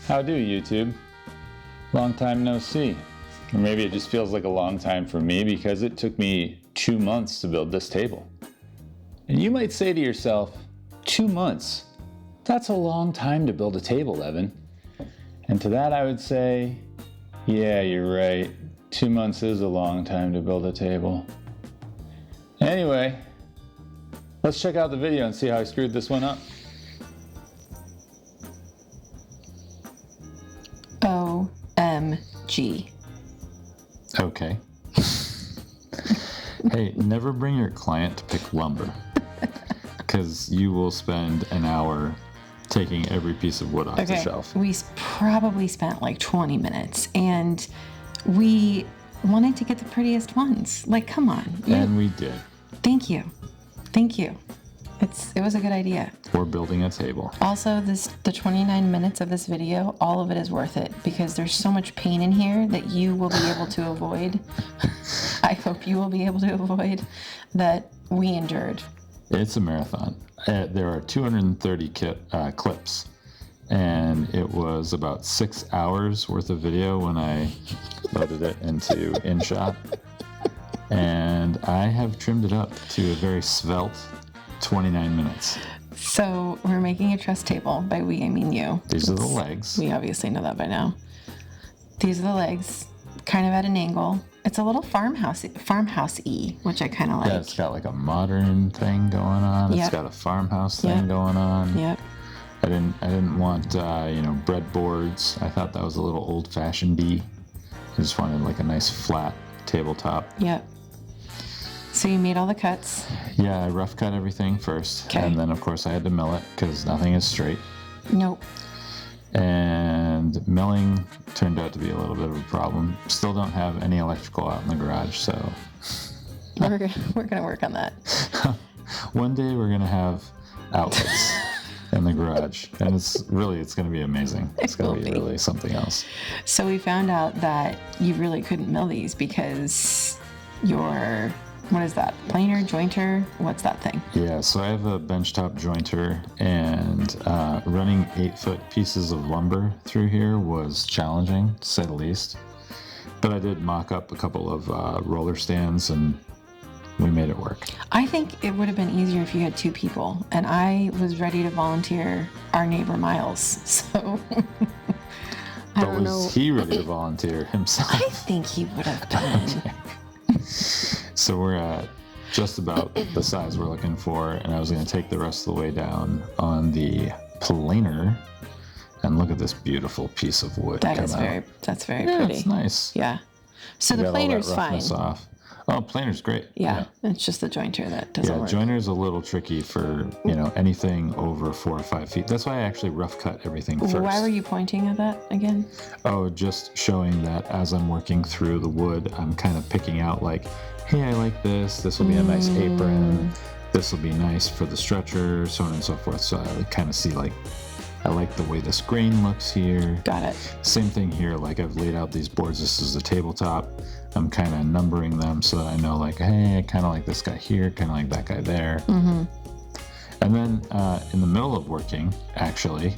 How do, YouTube? Long time no see. Or maybe it just feels like a long time for me because it took me 2 months to build this table. And you might say to yourself, 2 months? That's a long time to build a table, Evan. And to that I would say, yeah, you're right. 2 months is a long time to build a table. Anyway, let's check out the video and see how I screwed this one up. OMG. Okay. Hey, never bring your client to pick lumber, because you will spend an hour taking every piece of wood off the shelf. We probably spent like 20 minutes, and we wanted to get the prettiest ones. Like, come on. And we did. Thank you. Thank you. It was a good idea. We're building a table. Also, the 29 minutes of this video, all of it is worth it because there's so much pain in here that you will be able to avoid. I hope you will be able to avoid that we endured. It's a marathon. There are 230 clips, and it was about 6 hours worth of video when I loaded it into InShot. And I have trimmed it up to a very svelte 29 minutes. So we're making a truss table. By we, I mean you. These are the legs. We obviously know that by now. These are the legs, kind of at an angle. It's a little farmhouse-y, which I kind of like. Yeah, it's got like a modern thing going on. Yep. It's got a farmhouse thing going on. Yep. I didn't want breadboards. I thought that was a little old-fashioned-y. I just wanted like a nice flat tabletop. Yep. So you made all the cuts. Yeah, I rough cut everything first. Okay. And then, of course, I had to mill it because nothing is straight. Nope. And milling turned out to be a little bit of a problem. Still don't have any electrical out in the garage, so... We're gonna work on that. One day we're going to have outlets in the garage. And it's going to be amazing. It's going to be really something else. So we found out that you really couldn't mill these because your... What is that? Planer, jointer? What's that thing? Yeah, so I have a benchtop jointer, and running 8-foot pieces of lumber through here was challenging, to say the least. But I did mock up a couple of roller stands, and we made it work. I think it would have been easier if you had 2 people, and I was ready to volunteer our neighbor Miles. So I don't know. Was he ready to volunteer himself? I think he would have been. So we're at just about the size we're looking for, and I was going to take the rest of the way down on the planer, and look at this beautiful piece of wood. That's very pretty. It's nice. Yeah. So the planer's fine. Off. Oh, planer's great. Yeah, it's just the jointer that doesn't work. Yeah, jointer's a little tricky for anything over 4 or 5 feet. That's why I actually rough cut everything first. Why were you pointing at that again? Oh, just showing that as I'm working through the wood, I'm kind of picking out like, hey, I like this. This will be a nice apron. This will be nice for the stretcher, so on and so forth. So I kind of see like, I like the way this grain looks here. Got it. Same thing here. Like I've laid out these boards. This is the tabletop. I'm kind of numbering them so that I know like, hey, I kind of like this guy here, kind of like that guy there. Mm-hmm. And then in the middle of working, actually,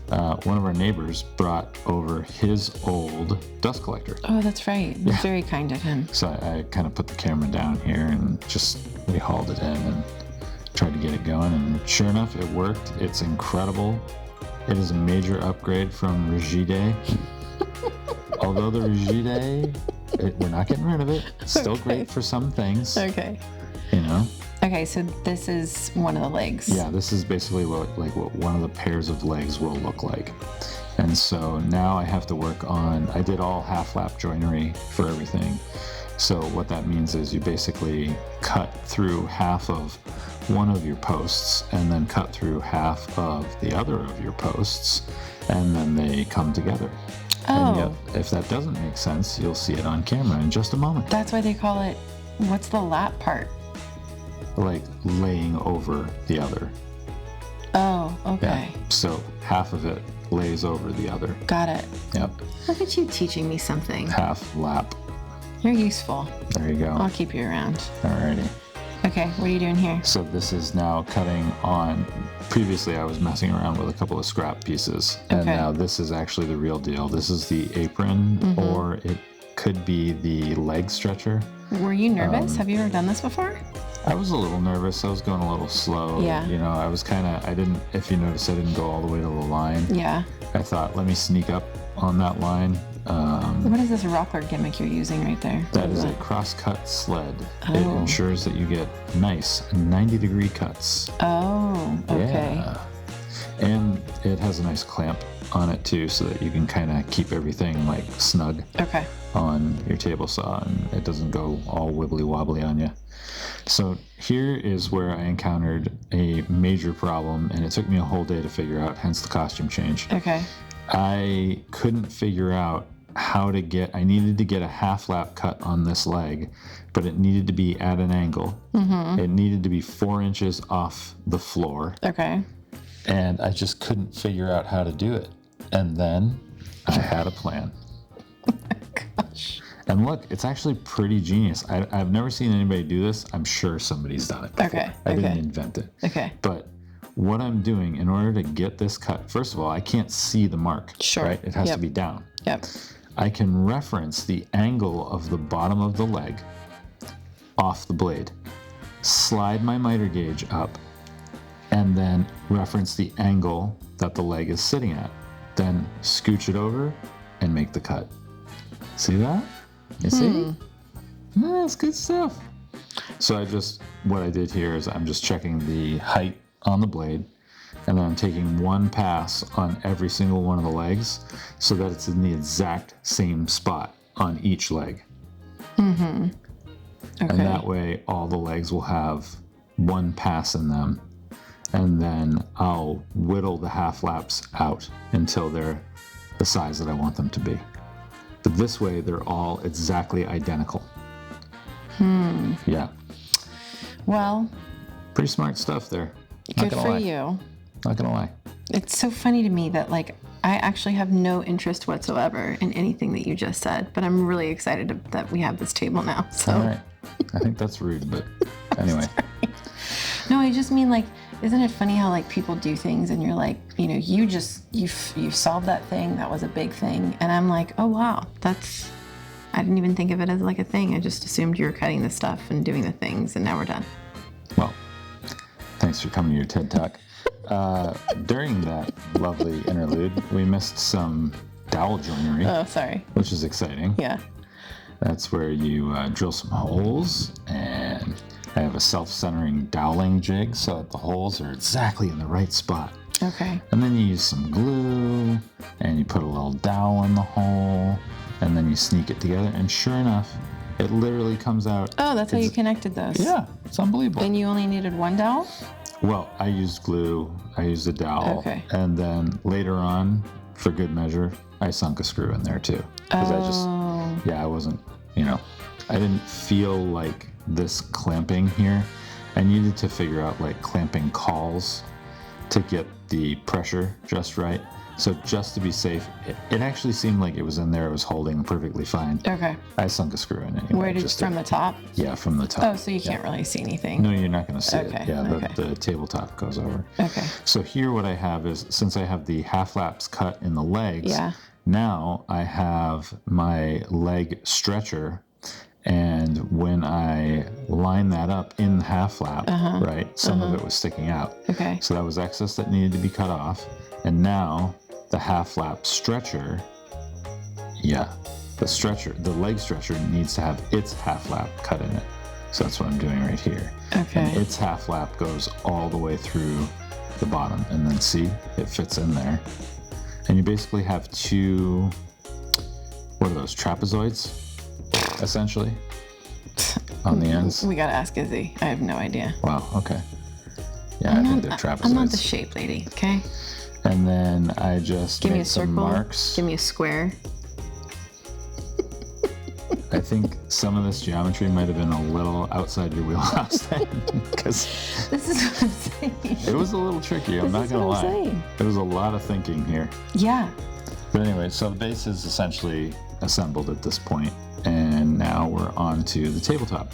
one of our neighbors brought over his old dust collector. Oh, that's right. That's very kind of him. So I kind of put the camera down here and we hauled it in and tried to get it going. And sure enough, it worked. It's incredible. It is a major upgrade from Rigide. Although the Rigide, we're not getting rid of it. It's still great for some things. Okay. Okay, so this is one of the legs. Yeah, this is basically what one of the pairs of legs will look like. And so now I have to work on, I did all half lap joinery for everything. So what that means is you basically cut through half of one of your posts and then cut through half of the other of your posts, and then they come together. Oh. And yet, if that doesn't make sense, you'll see it on camera in just a moment. That's why they call it, what's the lap part? Like laying over the other. Oh, okay. Yeah. So half of it lays over the other. Got it. Yep. Look at you teaching me something. Half lap. You're useful. There you go. I'll keep you around. Alrighty. Okay, what are you doing here? So this is now cutting on, previously I was messing around with a couple of scrap pieces, and Okay. now this is actually the real deal. This is the apron, or it could be the leg stretcher. Were you nervous? Have you ever done this before? I was a little nervous. I was going a little slow. Yeah. You know, I was I didn't, if you notice, I didn't go all the way to the line. Yeah. I thought, let me sneak up on that line. What is this rocker gimmick you're using right there? That What is a that? cross-cut sled. It Oh. ensures that you get nice 90-degree cuts. Oh, okay. Yeah. And it has a nice clamp on it too, so that you can kind of keep everything like snug Okay. on your table saw, and it doesn't go all wibbly wobbly on you. So here is where I encountered a major problem, and it took me a whole day to figure out, hence the costume change. Okay. I couldn't figure out how to get, I needed to get a half lap cut on this leg, but it needed to be at an angle. It needed to be 4 inches off the floor, Okay. and I just couldn't figure out how to do it. And then I had a plan. Gosh. And look, it's actually pretty genius. I've never seen anybody do this. I'm sure somebody's done it before. Okay, I didn't okay. invent it. Okay. But what I'm doing in order to get this cut, first of all, I can't see the mark. Sure. Right? It has Yep. to be down. Yep. I can reference the angle of the bottom of the leg off the blade, slide my miter gauge up, and then reference the angle that the leg is sitting at. Then scooch it over and make the cut. See that? You see? Yeah, that's good stuff. So what I did here is I'm just checking the height on the blade, and then I'm taking one pass on every single one of the legs so that it's in the exact same spot on each leg. Okay. And that way all the legs will have one pass in them, and then I'll whittle the half laps out until they're the size that I want them to be. But this way they're all exactly identical. Yeah, Well, pretty smart stuff there. good for you. Not gonna lie. It's so funny to me that like I actually have no interest whatsoever in anything that you just said, but I'm really excited that we have this table now. So All right. I think that's rude, but anyway. no, I just mean like, isn't it funny how like people do things and you're like, you know, you solved that thing, that was a big thing, and I'm like, oh wow, I didn't even think of it as like a thing. I just assumed you were cutting the stuff and doing the things, and now we're done. Well, thanks for coming to your TED Talk. During that lovely interlude, we missed some dowel joinery, Oh, sorry. which is exciting. Yeah. That's where you drill some holes, and I have a self-centering doweling jig so that the holes are exactly in the right spot. Okay. And then you use some glue, and you put a little dowel in the hole, and then you sneak it together, and sure enough, it literally comes out. Oh, that's how you connected those. Yeah, it's unbelievable. And you only needed one dowel? Well, I used glue, I used a dowel, Okay. and then later on, for good measure, I sunk a screw in there too. Because I wasn't, I didn't feel like this clamping here. I needed to figure out like clamping calls to get the pressure just right. So just to be safe, it actually seemed like it was in there, it was holding perfectly fine. Okay. I sunk a screw in anyway. Where did from the top? Yeah, from the top. Oh, so you can't really see anything. No, you're not going to see Okay, it. Yeah, okay. the tabletop goes over. Okay. So here what I have is, since I have the half laps cut in the legs, Yeah. now I have my leg stretcher, and when I line that up in the half lap, right, some of it was sticking out. Okay. So that was excess that needed to be cut off. And now the half lap stretcher, the leg stretcher needs to have its half lap cut in it. So that's what I'm doing right here. Okay. And its half lap goes all the way through the bottom, and then see, it fits in there. And you basically have two, what are those, trapezoids, essentially, on the ends. We gotta ask Izzy. I have no idea. Wow, okay. Yeah, I think they're trapezoids. I'm not the shape lady, okay? And then I just Give me a made some circle. marks. Give me a square. I think some of this geometry might have been a little outside your wheelhouse then, because This is what I'm saying. it was a little tricky, I'm not This is gonna what I'm lie. saying. There was a lot of thinking here. Yeah. But anyway, so the base is essentially assembled at this point, and now we're on to the tabletop.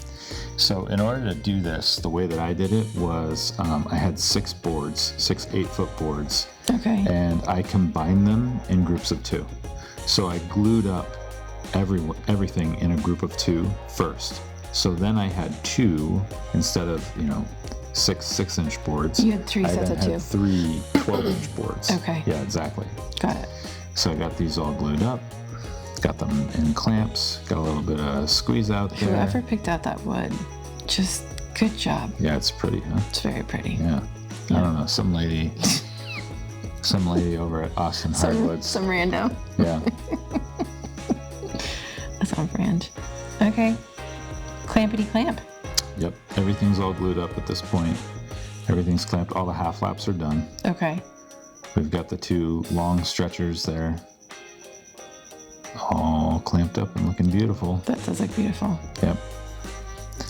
So in order to do this, the way that I did it was I had 6 boards, 6 8-foot boards, Okay. and I combined them in groups of 2. So I glued up everything in a group of 2 first. So then I had 2 instead of 6 6-inch boards. You had 3 sets of 2. I had 3 12-inch boards. Okay. Yeah, exactly. Got it. So I got these all glued up, got them in clamps, got a little bit of squeeze out there. Whoever picked out that wood, just good job. Yeah, it's pretty, huh? It's very pretty. Yeah. I don't know, some lady over at Austin Hardwoods. Some rando. Yeah. That's on brand. Okay. Clampity clamp. Yep. Everything's all glued up at this point. Everything's clamped. All the half laps are done. Okay. We've got the 2 long stretchers there, all clamped up and looking beautiful. That does look beautiful. Yep.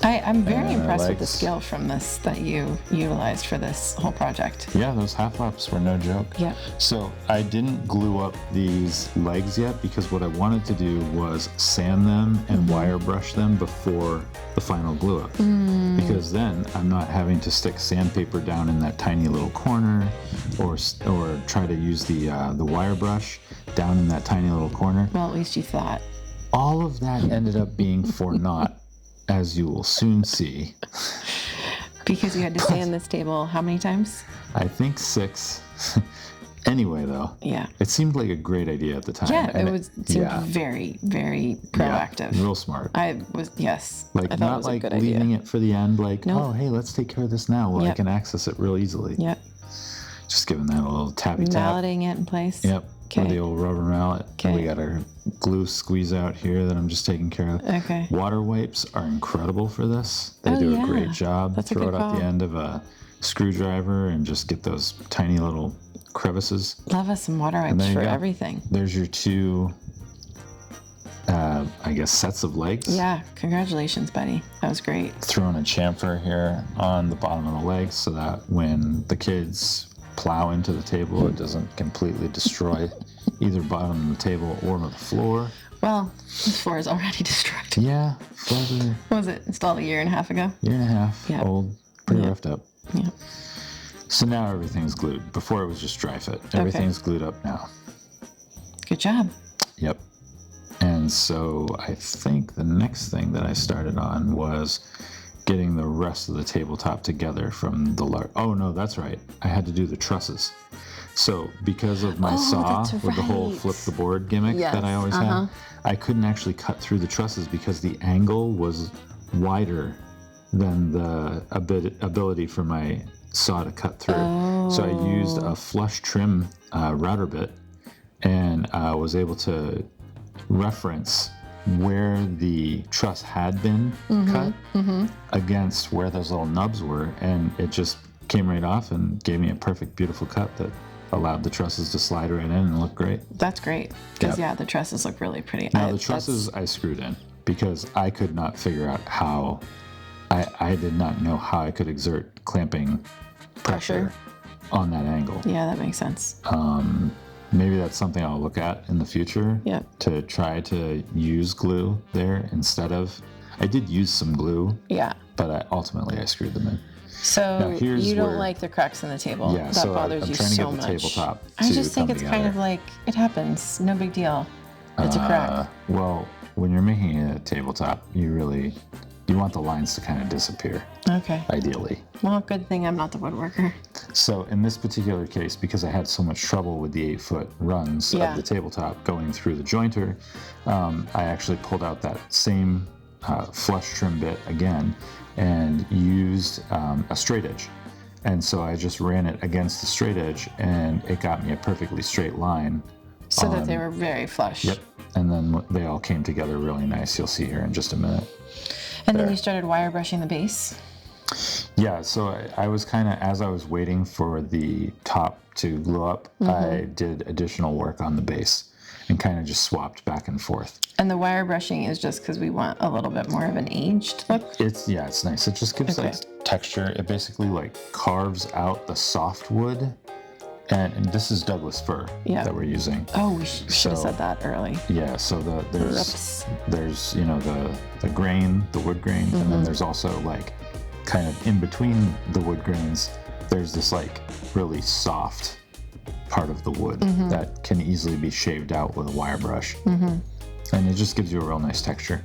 I'm very And impressed with the legs. skill from this that you utilized for this whole project. Yeah, those half laps were no joke. Yeah. So I didn't glue up these legs yet because what I wanted to do was sand them and wire brush them before the final glue up. Because then I'm not having to stick sandpaper down in that tiny little corner or try to use the wire brush down in that tiny little corner. Well, at least you thought. All of that ended up being for naught, as you will soon see. Because you had to sand this table how many times? I think 6. Anyway, though, Yeah. it seemed like a great idea at the time. Yeah, and it seemed very, very proactive. Yeah, real smart. Yes. Like, I thought not it was like a good leaving idea. it for the end, like, Nope. oh, hey, let's take care of this now. Well, I Yep. can access it real easily. Yep. Just giving that a little tappy tap. Malleting it in place. Yep. With Okay. the old rubber mallet. Okay. We got our glue squeeze out here that I'm just taking care of. Okay. Water wipes are incredible for this. They Oh, do yeah. a great job. That's a Throw good it out the call. end of a screwdriver and just get those tiny little crevices. Love us some water there wipes you for go. everything. There's your 2, I guess, sets of legs. Yeah. Congratulations, buddy. That was great. Throwing a chamfer here on the bottom of the legs so that when the kids plow into the table, it doesn't completely destroy either bottom of the table or the floor. Well, this floor is already destroyed. Yeah, floors are What was it? Installed a year and a half ago? year and a half Yeah. old, pretty Yeah. roughed up. Yeah. So now everything's glued. Before it was just dry fit. Everything's glued up now. Good job. Yep. And so I think the next thing that I started on was getting the rest of the tabletop together from the oh no, that's right. I had to do the trusses. So because of my saw that's with the whole right. flip the board gimmick that I Yes, always had, I couldn't actually cut through the trusses because the angle was wider than the ability for my saw to cut through. So I used a flush trim router bit and was able to reference where the truss had been cut against where those little nubs were, and it just came right off and gave me a perfect, beautiful cut that allowed the trusses to slide right in and look great. That's great. Because, Yep. yeah, the trusses look really pretty. Now the trusses I screwed in because I could not figure out how, I did not know how I could exert clamping pressure on that angle. Yeah, that makes sense. Maybe that's something I'll look at in the future. Yep. To try to use glue there instead of. I did use some glue, Yeah. but ultimately I screwed them in. So Now, here's you don't where- like the cracks in the table. Yeah, that so bothers I'm you trying to so get the much. tabletop I to just think come it's kind of together. like it happens. No big deal. It's a crack. Well, when you're making a tabletop, you want the lines to kind of disappear, Okay. ideally. Well, good thing I'm not the woodworker. So in this particular case, because I had so much trouble with the 8-foot runs Yeah. of the tabletop going through the jointer, I actually pulled out that same flush trim bit again and used a straight edge. And so I just ran it against the straight edge and it got me a perfectly straight line. So that they were very flush. Yep. And then they all came together really nice. You'll see here in just a minute. And then There. you started wire brushing the base. Yeah, so I was kind of, as I was waiting for the top to glue up, I did additional work on the base and kind of just swapped back and forth. And the wire brushing is just because we want a little bit more of an aged look. It's nice. It just gives Okay. like texture. It basically like carves out the soft wood and this is Douglas fir Yeah. that we're using. Oh, we should have So- said that early. Yeah, so Whoops. there's the grain, the wood grain, and then there's also like kind of in between the wood grains, there's this like really soft part of the wood that can easily be shaved out with a wire brush. And it just gives you a real nice texture.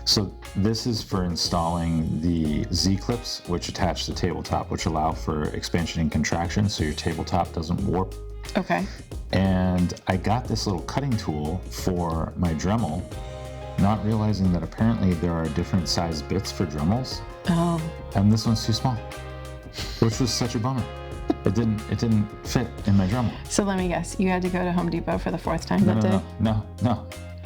So this is for installing the Z-clips, which attach to the tabletop, which allow for expansion and contraction so your tabletop doesn't warp. Okay. And I got this little cutting tool for my Dremel, not realizing that apparently there are different size bits for Dremels, Oh. and this one's too small, which was such a bummer. It didn't fit in my Dremel. So let me guess. You had to go to Home Depot for the 4th time that day? No.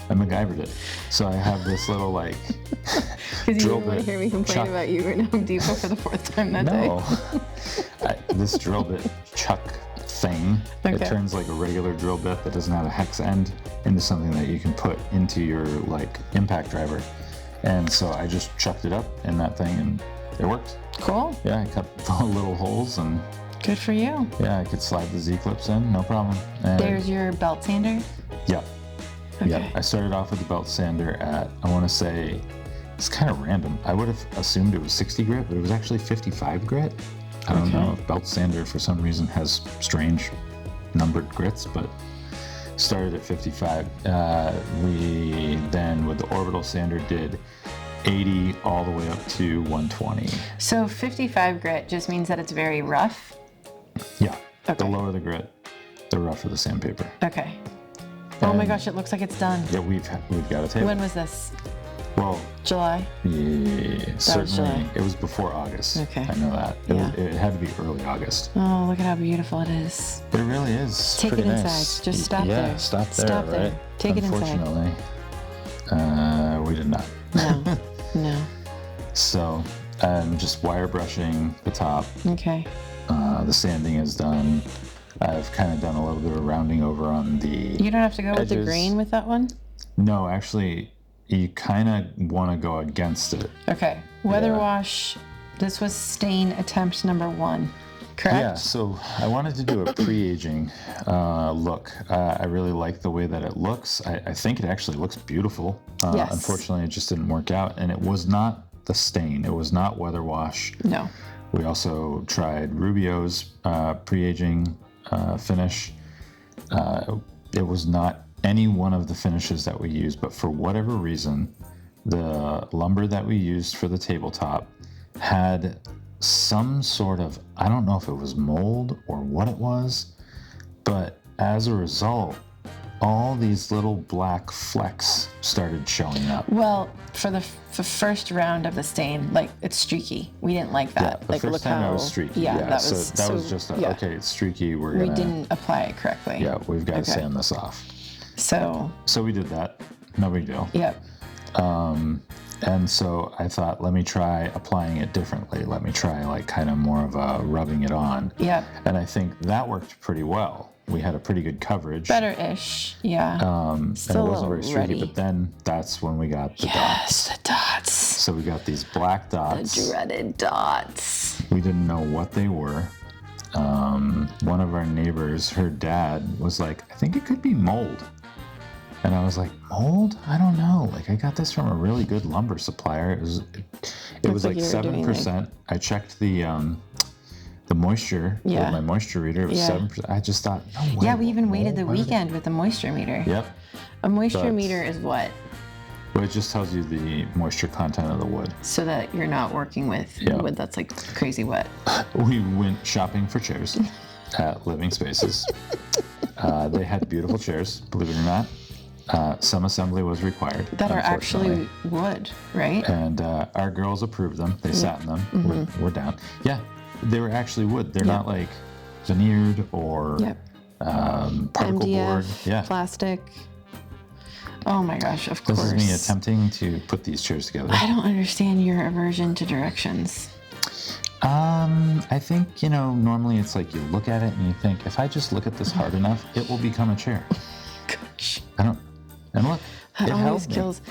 I MacGyvered it. So I have this little like Because you drill didn't want to bit hear me complain chuck- about you going to Home Depot for the 4th time that day. No. This drill bit chuck thing. It Okay. turns like a regular drill bit that doesn't have a hex end into something that you can put into your like impact driver. And so I just chucked it up in that thing and it worked. Cool. Yeah, I cut the little holes and Good for you. yeah, I could slide the Z-clips in, no problem. And There's your belt sander. yeah. Okay. Yeah, I started off with the belt sander at, I want to say, it's kind of random. I would have assumed it was 60 grit, but it was actually 55 grit. I don't know if belt sander for some reason has strange numbered grits, but started at 55. We then, with the orbital sander, did 80 all the way up to 120. So 55 grit just means that it's very rough. Yeah, the Okay. lower the grit, the rougher the sandpaper. Okay. Oh my And- gosh, it looks like it's done. Yeah, we've got a table. When was this? Well, July? yeah, certainly. July. It was before August. Okay. I know that. Yeah. It had to be early August. Oh, look at how beautiful it is. It really is. Take it pretty inside. nice. Just stop yeah, there. stop there, Stop there. right? Take it inside. Unfortunately, we did not. No. No. So I'm just wire brushing the top. Okay. The sanding is done. I've kind of done a little bit of rounding over on the You don't have to go with the edges. grain with that one? No, actually, you kind of want to go against it. Okay. Weather Yeah. wash. This was stain attempt number 1. Correct? Yeah, so I wanted to do a pre-aging look. I really like the way that it looks. I think it actually looks beautiful. Yes. Unfortunately, it just didn't work out, and it was not the stain. It was not weather wash. No. We also tried Rubio's pre-aging finish. It was not any one of the finishes that we used, but for whatever reason, the lumber that we used for the tabletop had some sort of, I don't know if it was mold or what it was, but as a result, all these little black flecks started showing up. Well, for the first round of the stain, like it's streaky. We didn't like that. Yeah, the like first look time how it was streaky. Yeah, that so was that was just a, yeah. okay, it's streaky. We're We gonna didn't apply it correctly. yeah, we've got to Okay. sand this off. So, So we did that. No big deal. yep. And so I thought, let me try applying it differently. Let me try like kind of more of a rubbing it on. Yep. And I think that worked pretty well. We had a pretty good coverage. Better-ish. Yeah. And it Still a wasn't very little streaky, ruddy. but then that's when we got the dots. Yes, the dots. So we got these black The dots. dreaded dots. We didn't know what they were. One of our neighbors, her dad was like, I think it could be mold. And I was like, mold? I don't know. Like I got this from a really good lumber supplier. It was Looks like like you were doing, 7%. I checked the moisture Yeah. with my moisture reader. It was Yeah. 7%. I just thought, no way. Yeah, we even waited the mold? Why would it-" weekend with the moisture meter. Yep. A moisture But- meter is what? But it just tells you the moisture content of the wood. So that you're not working with Yeah. wood that's like crazy wet. We went shopping for chairs at Living Spaces. They had beautiful chairs, believe it or not. Some assembly was required. That are unfortunately. actually wood, right? And our girls approved them. They sat in them. We're down. Yeah, they were actually wood. They're not like veneered or Yep. particle board. MDF, Yeah. plastic. Oh my gosh, of This course. is me attempting to put these chairs together. I don't understand your aversion to directions. I think, normally it's like you look at it and you think, if I just look at this hard enough, it will become a chair. Gosh. And look, That it always helped me. kills.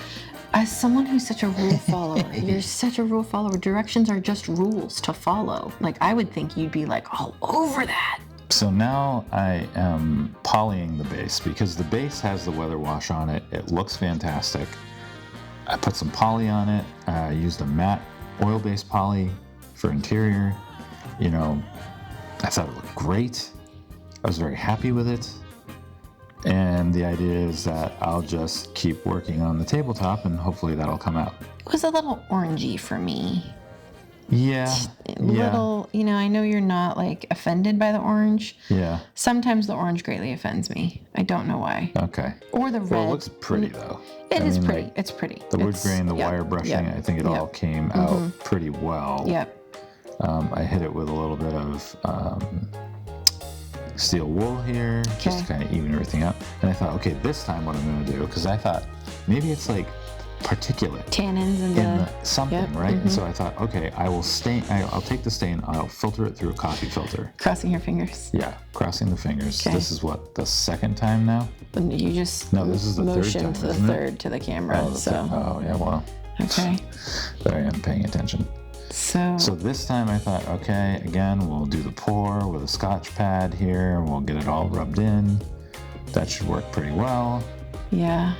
As someone who's such a rule follower, you're such a rule follower. Directions are just rules to follow. Like I would think you'd be like all over that. So now I am polying the base because the base has the weather wash on it. It looks fantastic. I put some poly on it. I used a matte oil-based poly for interior. You know, I thought it looked great. I was very happy with it. And the idea is that I'll just keep working on the tabletop and hopefully that'll come out. It was a little orangey for me. Yeah. Little, you know, I know you're not like offended by the orange. Yeah. Sometimes the orange greatly offends me. I don't know why. Okay. Or the red. Well, it looks pretty though. It is pretty. Like, It's pretty. the wood grain, the wire brushing, I think it all came out pretty well. Yep. I hit it with a little bit of steel wool here, just to kind of even everything out. And I thought, okay, this time what I'm going to do, because I thought maybe it's like particulate Tannins and in something, right? Mm-hmm. And so I thought, okay, I will stain. I'll take the stain. I'll filter it through a coffee filter. Crossing your fingers. Yeah, crossing the fingers. Okay. This is what, the second time now? And you just No, this is the third motion time, to the isn't it? third to the camera. Oh, yeah, well, Okay. there I am paying attention. So So this time I thought, okay, again, we'll do the pour with a Scotch pad here. We'll get it all rubbed in. That should work pretty well. yeah.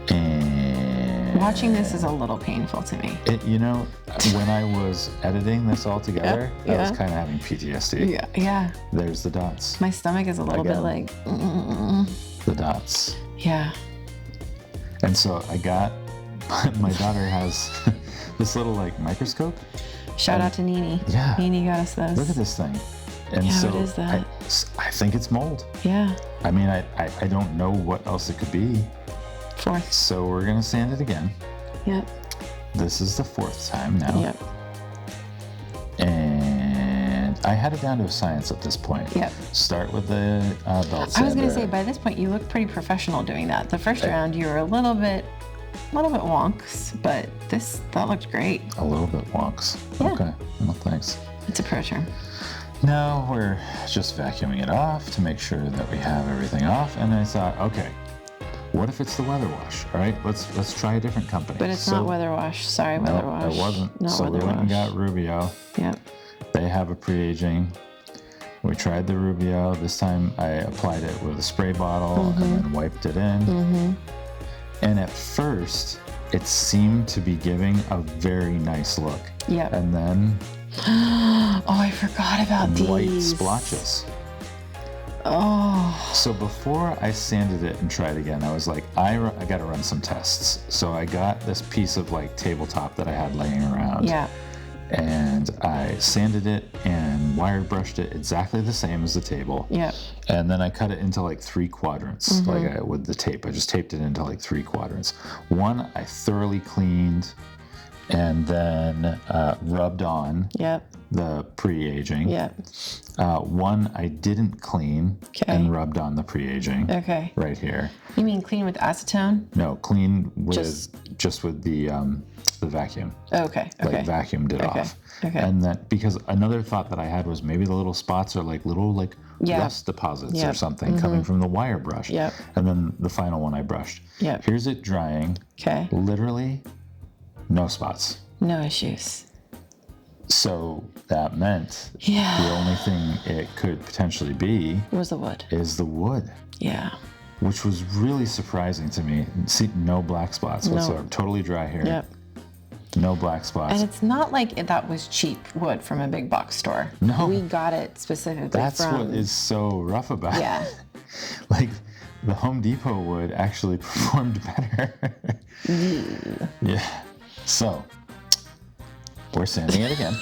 And Watching this is a little painful to me. it, you know, when I was editing this all together, I was yeah. kind of having PTSD. Yeah. Yeah. There's the dots. My stomach is a little bit Again. like, The dots. yeah. And so I got, my daughter has this little like microscope. Shout out to Nini. Yeah. Nini got us those. Look at this thing. And Yeah, so what is that? I think it's mold. Yeah. I mean, I don't know what else it could be. Fourth. So we're gonna sand it again. Yep. This is the fourth time now. Yep. And I had it down to a science at this point. Yep. Start with the belt sander. I was gonna say by this point you look pretty professional doing that. The first round you were a little bit wonks, but that looked great. A little bit wonks. Yeah. Okay. Well, thanks. It's a pro term. Now we're just vacuuming it off to make sure that we have everything off. And I thought, okay, what if it's the weather wash? All right, let's try a different company. But it's not weather wash. Sorry, No, weather wash. it wasn't. Not So we weather went and wash. got Rubio. Yep. They have a pre-aging. We tried the Rubio. This time I applied it with a spray bottle and then wiped it in. And at first, it seemed to be giving a very nice look. Yep. And then Oh, I forgot about these. white splotches. Oh. So before I sanded it and tried again, I was like, I got to run some tests. So I got this piece of like tabletop that I had laying around. Yeah. And I sanded it and wire brushed it exactly the same as the table. Yep. And then I cut it into like 3 quadrants, with the tape. I just taped it into like 3 quadrants. One I thoroughly cleaned and then rubbed on Yep. the pre-aging. Yep. One I didn't clean and rubbed on the pre-aging Okay. right here. You mean clean with acetone? No, clean with just with the vacuum. Okay. Okay. Like vacuumed it off. Okay. And then because another thought that I had was maybe the little spots are like little like rust deposits or Yep. something coming from the wire brush. Yep. And then the final one I brushed. Yep. Here's it drying. Okay. Literally no spots. No issues. So that meant Yeah. the only thing it could potentially be Was the wood. is the wood, Yeah. which was really surprising to me. See, no black spots whatsoever. Totally dry here. Yep. No black spots. And it's not like that was cheap wood from a big box store. No. We got it specifically That's from. what is so rough about Yeah. it. Like the Home Depot wood actually performed better. Yeah. So we're sanding it again.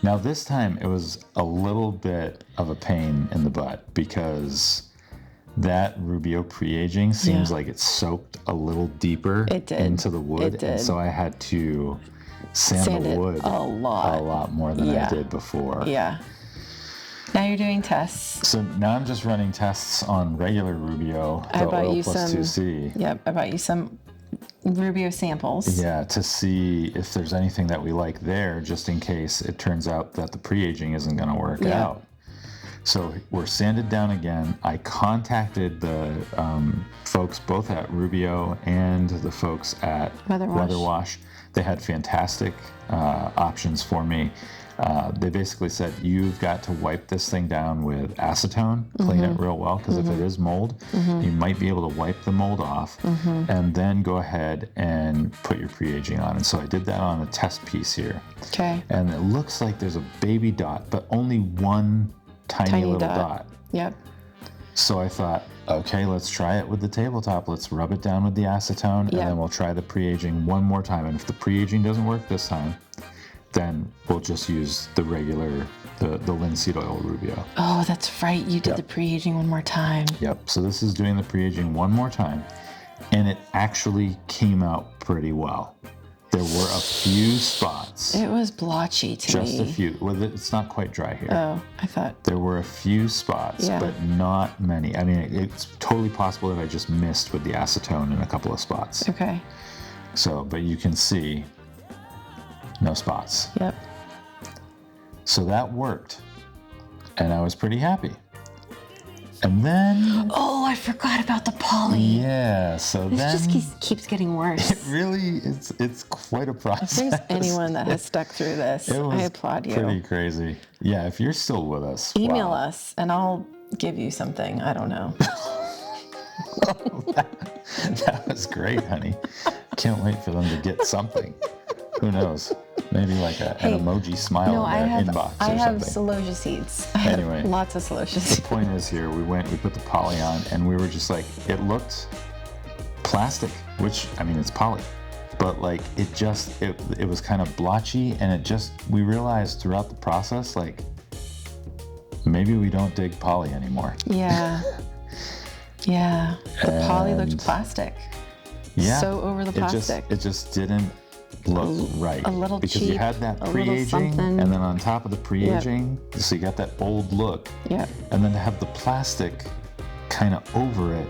Now this time it was a little bit of a pain in the butt because that Rubio pre-aging seems like it soaked a little deeper It did. into the wood. It did. And so I had to sand Sand the it wood a lot. more than I Yeah. did before. Yeah. Now you're doing tests. So now I'm just running tests on regular Rubio, I the bought oil you plus some. 2C. Yep. I bought you some Rubio samples. Yeah, to see if there's anything that we like there, just in case it turns out that the pre-aging isn't going to work Yeah. out. So we're sanded down again. I contacted the folks both at Rubio and the folks at Weather Wash. They had fantastic options for me. They basically said, you've got to wipe this thing down with acetone, clean it real well, because if it is mold, you might be able to wipe the mold off, and then go ahead and put your pre-aging on. And so I did that on a test piece here. Okay. And it looks like there's a baby dot, but only one tiny little dot. Yep. So I thought, okay, let's try it with the tabletop. Let's rub it down with the acetone, and then we'll try the pre-aging one more time. And if the pre-aging doesn't work this time, then we'll just use the regular, the linseed oil Rubio. Oh, that's right. You did the pre-aging one more time. Yep. So this is doing the pre-aging one more time, and it actually came out pretty well. There were a few spots. It was blotchy to me. Just a few. Well, it's not quite dry here. Oh, I thought. There were a few spots, but not many. I mean, it's totally possible that I just missed with the acetone in a couple of spots. Okay. So, but you can see no spots. Yep. So that worked, and I was pretty happy. And then... Oh, I forgot about the poly. Yeah, so This then... just keeps getting worse. It really, it's quite a process. If there's anyone that has stuck through this, I applaud you. Pretty crazy. Yeah, if you're still with us, Email us, and I'll give you something. I don't know. That was great, honey. Can't wait for them to get something. Who knows? Maybe like an emoji smile in their inbox or I have something. celosia seeds. Anyway. Lots of celosia The seeds. point is here, we put the poly on, and we were just like, it looked plastic, which, I mean, it's poly. But like, it was kind of blotchy, and we realized throughout the process, like, maybe we don't dig poly anymore. Yeah. Yeah. The poly looked plastic. Yeah. So over the plastic. It just didn't look right. A little because cheap, you had that a little pre-aging, something. and then on top of the pre-aging, so you got that old look. Yeah. And then to have the plastic kind of over it,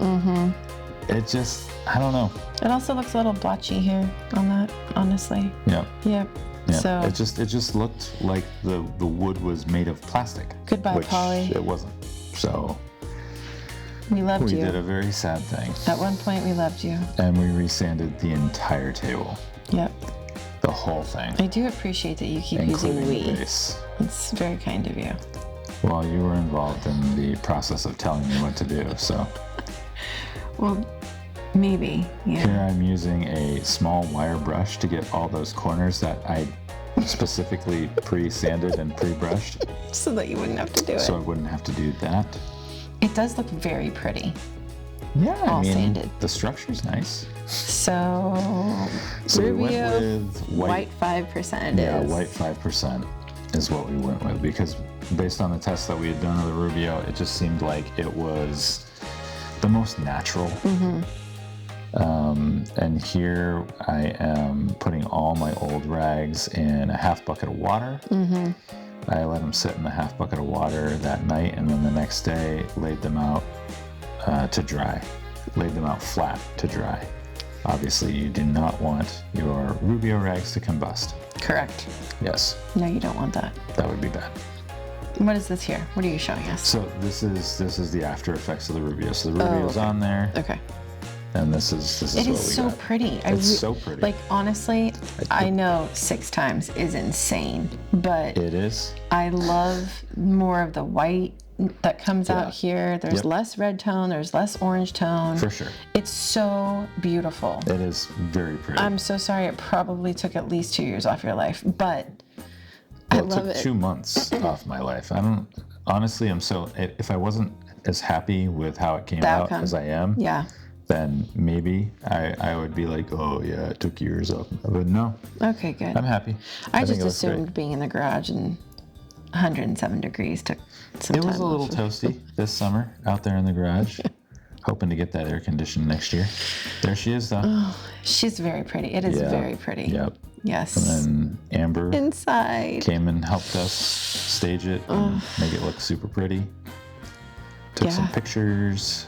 it just, I don't know. It also looks a little blotchy here on that, honestly. Yeah. Yep. Yeah. So it just looked like the wood was made of plastic. Goodbye, which poly. It wasn't. So we loved you. We did a very sad thing. At one point, we loved you. And we resanded the entire table. Yep. The whole thing. I do appreciate that you keep including using the we. base. It's very kind of you. Well, you were involved in the process of telling me what to do, so. Well, maybe, yeah. Here I'm using a small wire brush to get all those corners that I specifically pre-sanded and pre-brushed. So that you wouldn't have to do it. So I wouldn't have to do that. It does look very pretty. Yeah, all I mean, sanded. The structure's nice. So we Rubio, went with white 5%. Yeah, white 5% is what we went with, because based on the tests that we had done of the Rubio, it just seemed like it was the most natural. And here I am putting all my old rags in a half bucket of water. I let them sit in the half bucket of water that night, and then the next day laid them out to dry. Laid them out flat to dry. Obviously, you do not want your Rubio rags to combust. Correct. Yes. No, you don't want that. That would be bad. What is this here? What are you showing us? So this is the after effects of the Rubio. So the Rubio's on there. Okay. And this is It what we is so got. pretty. It's so pretty. Like, honestly, I know 6 times is insane, but It is. I love more of the white that comes out here. There's Yep. less red tone, there's less orange tone. For sure. It's so beautiful. It is very pretty. I'm so sorry it probably took at least 2 years off your life, but Well, I love it took it. 2 months off my life. Honestly, if I wasn't as happy with how it came out outcome. as I am, Yeah. then maybe I would be like, oh yeah, it took years off. But no, Okay, good. I'm happy. I think just it looks great. assumed being in the garage and 107 degrees took some It time was a little off. toasty this summer out there in the garage. Hoping to get that air conditioned next year. There she is, though. She's very pretty. It is very pretty. Yep. Yes. And then Amber Inside. came and helped us stage it and make it look super pretty. Took some Yeah. pictures.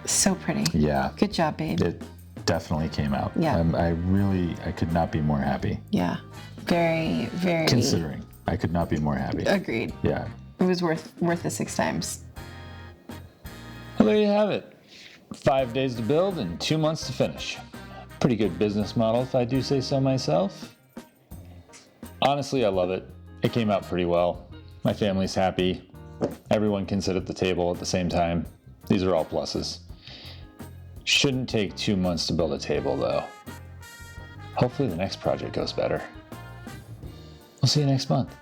So pretty. Yeah. Good job, babe. It definitely came out. Yeah. I could not be more happy. Yeah. Very, very. Considering, I could not be more happy. Agreed. Yeah. was worth the 6 times. Well, there you have it. 5 days to build and 2 months to finish. Pretty good business model, if I do say so myself. Honestly, I love it. It came out pretty well. My family's happy. Everyone can sit at the table at the same time. These are all pluses. Shouldn't take 2 months to build a table, though. Hopefully the next project goes better. We'll see you next month.